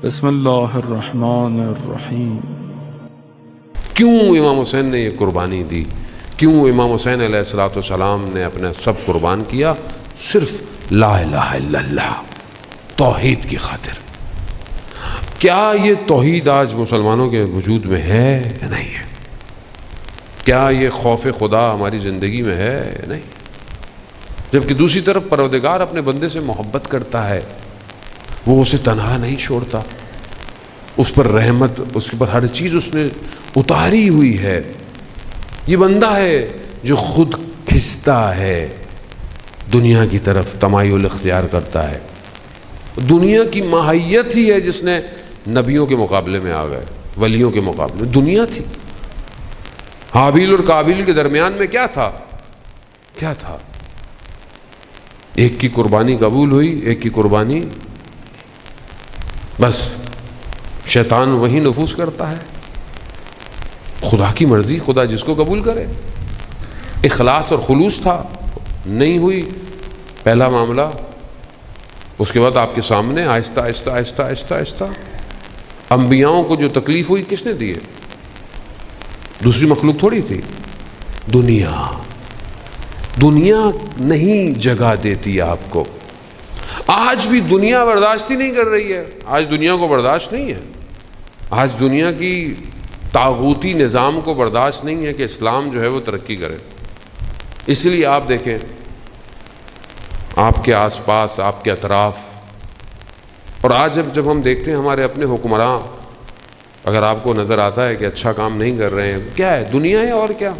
بسم اللہ الرحمن الرحیم۔ کیوں امام حسین نے یہ قربانی دی؟ کیوں امام حسین علیہ السلام نے اپنا سب قربان کیا؟ صرف لا الہ الا اللہ، توحید کی خاطر۔ کیا یہ توحید آج مسلمانوں کے وجود میں ہے یا نہیں ہے؟ کیا یہ خوف خدا ہماری زندگی میں ہے یا نہیں؟ جبکہ دوسری طرف پروردگار اپنے بندے سے محبت کرتا ہے، وہ اسے تنہا نہیں چھوڑتا، اس پر رحمت، اس پر ہر چیز اس نے اتاری ہوئی ہے۔ یہ بندہ ہے جو خود کھنچتا ہے دنیا کی طرف، تمایل اختیار کرتا ہے۔ دنیا کی ماہیت ہی ہے جس نے نبیوں کے مقابلے میں آ گئے، ولیوں کے مقابلے میں دنیا تھی۔ حابیل اور قابیل کے درمیان میں کیا تھا؟ کیا تھا؟ ایک کی قربانی قبول ہوئی، ایک کی قربانی بس شیطان وہی نفوذ کرتا ہے۔ خدا کی مرضی، خدا جس کو قبول کرے۔ اخلاص اور خلوص تھا، نہیں ہوئی پہلا معاملہ، اس کے بعد آپ کے سامنے آہستہ آہستہ آہستہ آہستہ آہستہ انبیاؤں کو جو تکلیف ہوئی کس نے دی ہے؟ دوسری مخلوق تھوڑی تھی۔ دنیا نہیں جگہ دیتی آپ کو۔ آج بھی دنیا برداشت ہی نہیں کر رہی ہے۔ آج دنیا کو برداشت نہیں ہے، آج دنیا کی طاغوتی نظام کو برداشت نہیں ہے کہ اسلام جو ہے وہ ترقی کرے۔ اس لیے آپ دیکھیں آپ کے آس پاس، آپ کے اطراف، اور آج جب ہم دیکھتے ہیں ہمارے اپنے حکمراں، اگر آپ کو نظر آتا ہے کہ اچھا کام نہیں کر رہے ہیں، کیا ہے؟ دنیا ہے اور کیا؟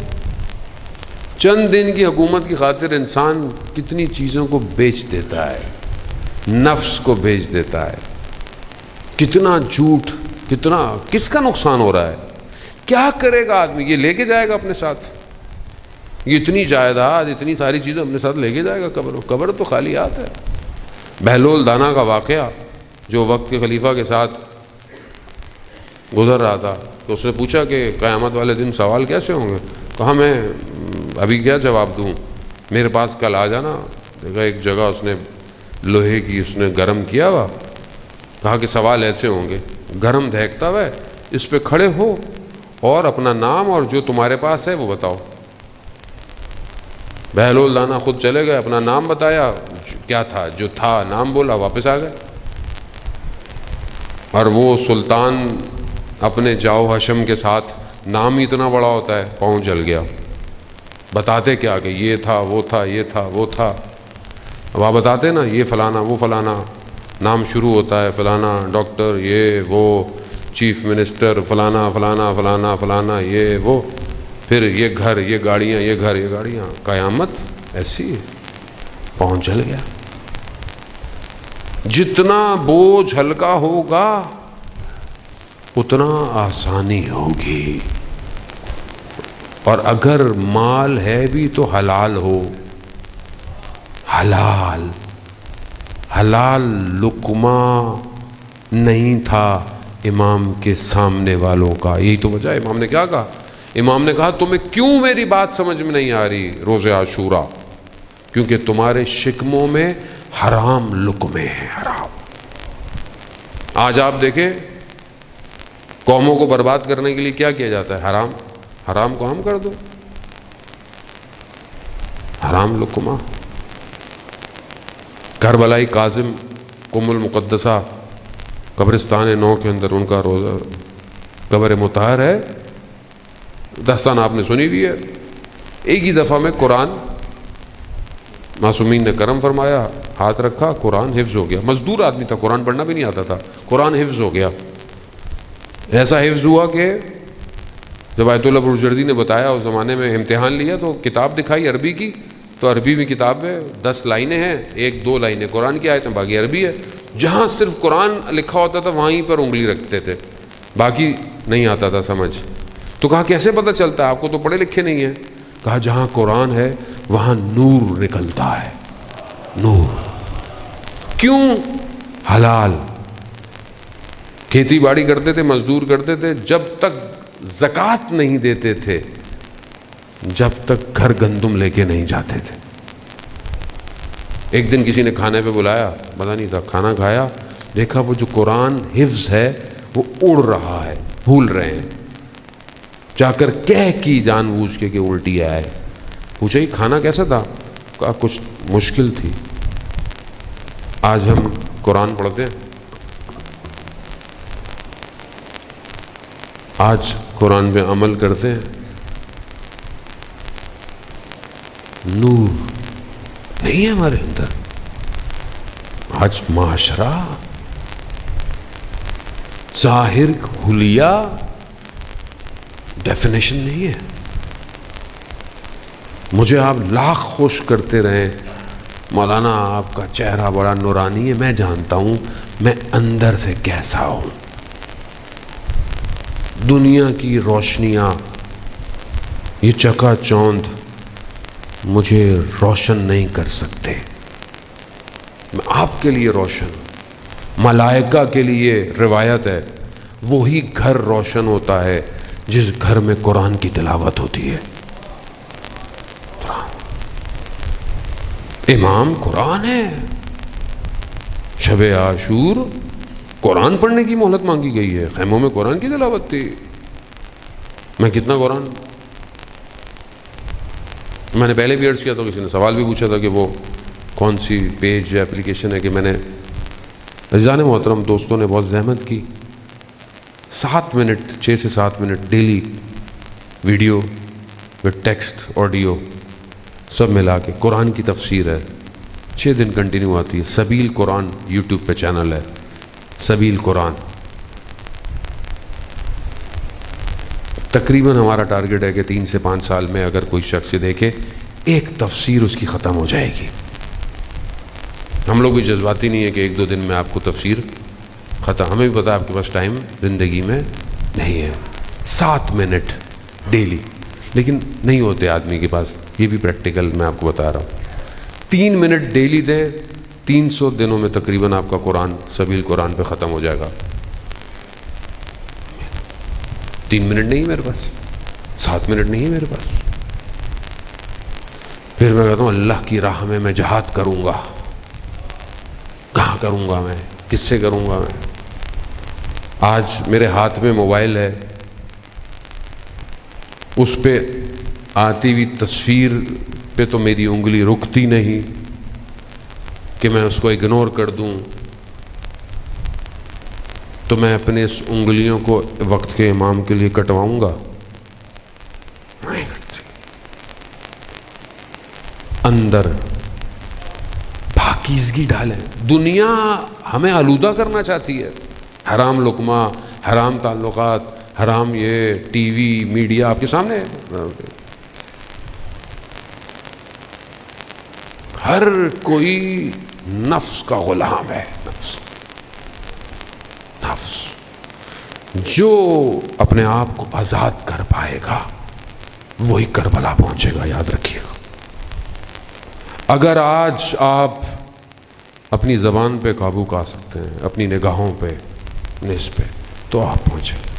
چند دن کی حکومت کی خاطر انسان کتنی چیزوں کو بیچ دیتا ہے، نفس کو بیچ دیتا ہے، کتنا جھوٹ، کتنا، کس کا نقصان ہو رہا ہے؟ کیا کرے گا آدمی؟ یہ لے کے جائے گا اپنے ساتھ، یہ اتنی جائیداد، اتنی ساری چیزیں اپنے ساتھ لے کے جائے گا قبر تو خالیات ہے۔ بہلول دانا کا واقعہ جو وقت کے خلیفہ کے ساتھ گزر رہا تھا، تو اس نے پوچھا کہ قیامت والے دن سوال کیسے ہوں گے؟ کہا میں ابھی کیا جواب دوں، میرے پاس کل آ جانا۔ دیکھا ایک جگہ اس نے لوہے کی اس نے گرم کیا ہوا، کہا کہ سوال ایسے ہوں گے، گرم دھیکتا ہوا ہے، اس پہ کھڑے ہو اور اپنا نام اور جو تمہارے پاس ہے وہ بتاؤ۔ بہلول دانا خود چلے گئے، اپنا نام بتایا، کیا تھا جو تھا نام بولا، واپس آ گئے۔ اور وہ سلطان اپنے جاؤ حشم کے ساتھ، نام ہی اتنا بڑا ہوتا ہے، پاؤں جل گیا۔ بتاتے کیا کہ یہ تھا وہ تھا یہ تھا وہ تھا، اب آپ بتاتے نا یہ فلانا وہ فلانا، نام شروع ہوتا ہے فلانا ڈاکٹر، یہ وہ چیف منسٹر، فلانا فلانا فلانا فلانا، یہ وہ، پھر یہ گھر، یہ گاڑیاں، یہ گھر، یہ گاڑیاں۔ قیامت ایسی ہے، پاؤں جل گیا۔ جتنا بوجھ ہلکا ہوگا اتنا آسانی ہوگی، اور اگر مال ہے بھی تو حلال ہو، حلال لقمہ نہیں تھا امام کے سامنے والوں کا۔ یہی تو وجہ ہے، امام نے کیا کہا؟ امام نے کہا تمہیں کیوں میری بات سمجھ میں نہیں آ رہی روز عاشورہ؟ کیونکہ تمہارے شکموں میں حرام لقمے ہیں، حرام۔ آج آپ دیکھیں قوموں کو برباد کرنے کے لیے کیا کیا جاتا ہے؟ حرام، حرام کو ہم کر دو، حرام لقمہ۔ کربلائی کاظم قم المقدسہ قبرستان نو کے اندر ان کا روزہ، قبر مطہر ہے، داستان آپ نے سنی بھی ہے۔ ایک ہی دفعہ میں قرآن، معصومین نے کرم فرمایا، ہاتھ رکھا، قرآن حفظ ہو گیا۔ مزدور آدمی تھا، قرآن پڑھنا بھی نہیں آتا تھا، قرآن حفظ ہو گیا۔ ایسا حفظ ہوا کہ جب آیت اللہ بروجردی نے بتایا، اس زمانے میں امتحان لیا تو کتاب دکھائی عربی کی، تو عربی میں کتاب میں 10 لائنیں ہیں، 1-2 لائنیں قرآن کی آیتیں، باقی عربی ہے۔ جہاں صرف قرآن لکھا ہوتا تھا وہیں پر انگلی رکھتے تھے، باقی نہیں آتا تھا سمجھ۔ تو کہا کیسے پتہ چلتا ہے؟ آپ کو تو پڑھے لکھے نہیں ہیں۔ کہا جہاں قرآن ہے وہاں نور نکلتا ہے، نور۔ کیوں؟ حلال۔ کھیتی باڑی کرتے تھے، مزدور کرتے تھے، جب تک زکوٰۃ نہیں دیتے تھے، جب تک گھر گندم لے کے نہیں جاتے تھے۔ ایک دن کسی نے کھانے پہ بلایا، پتہ نہیں تھا، کھانا کھایا دیکھا وہ جو قرآن حفظ ہے وہ اڑ رہا ہے، بھول رہے ہیں، جا کر کہہ کی جان بوجھ کے کہ الٹی آئے. پوچھا یہ کھانا کیسا تھا؟ کہا کچھ مشکل تھی. آج ہم قرآن پڑھتے ہیں، آج قرآن پہ عمل کرتے ہیں، نور نہیں ہے ہمارے اندر. آج معاشرہ ظاہر حلیہ ڈیفینیشن نہیں ہے. مجھے آپ لاکھ خوش کرتے رہیں مولانا آپ کا چہرہ بڑا نورانی ہے، میں جانتا ہوں میں اندر سے کیسا ہوں. دنیا کی روشنیاں، یہ چکا چوندھ مجھے روشن نہیں کر سکتے. میں آپ کے لیے روشن. ملائکہ کے لیے روایت ہے وہی گھر روشن ہوتا ہے جس گھر میں قرآن کی تلاوت ہوتی ہے. امام قرآن ہے. شب عاشور قرآن پڑھنے کی مہلت مانگی گئی ہے، خیموں میں قرآن کی تلاوت تھی. میں کتنا قرآن، میں نے پہلے بھی عرض کیا تھا، کسی نے سوال بھی پوچھا تھا کہ وہ کون سی پیج یا اپلیکیشن ہے، کہ میں نے عزیزان محترم دوستوں نے بہت زحمت کی، 7 منٹ 6 سے 7 minute daily video with text audio سب ملا کے قرآن کی تفسیر ہے. 6 دن کنٹینیو آتی ہے. سبیل قرآن یوٹیوب پہ چینل ہے، سبیل قرآن. تقریباً ہمارا ٹارگٹ ہے کہ 3 سے 5 سال میں اگر کوئی شخص دیکھے ایک تفسیر اس کی ختم ہو جائے گی. ہم لوگ بھی جذباتی نہیں ہے کہ 1-2 دن میں آپ کو تفسیر ختم. ہمیں بھی پتہ ہے آپ کے پاس ٹائم زندگی میں نہیں ہے. 7 منٹ ڈیلی لیکن نہیں ہوتے آدمی کے پاس. یہ بھی پریکٹیکل میں آپ کو بتا رہا ہوں. 3 منٹ ڈیلی دیں، 300 دنوں میں تقریباً آپ کا قرآن سبیل قرآن پہ ختم ہو جائے گا. 3 منٹ نہیں میرے پاس، 7 منٹ نہیں میرے پاس. پھر میں کہتا ہوں اللہ کی راہ میں جہاد کروں گا. کہاں کروں گا میں؟ کس سے کروں گا میں؟ آج میرے ہاتھ میں موبائل ہے، اس پہ آتی ہوئی تصویر پہ تو میری انگلی رکتی نہیں کہ میں اس کو اگنور کر دوں. تو میں اپنے اس انگلیوں کو وقت کے امام کے لیے کٹواؤں گا؟ نہیں کٹتی. اندر پاکیزگی ڈالیں. دنیا ہمیں آلودہ کرنا چاہتی ہے. حرام لقمہ، حرام تعلقات، حرام یہ ٹی وی میڈیا آپ کے سامنے ہے. ہر کوئی نفس کا غلام ہے. نفس جو اپنے آپ کو آزاد کر پائے گا وہی کربلا پہنچے گا. یاد رکھیے گا. اگر آج آپ اپنی زبان پہ قابو پا سکتے ہیں، اپنی نگاہوں پہ، اپنے اس پہ، تو آپ پہنچیں.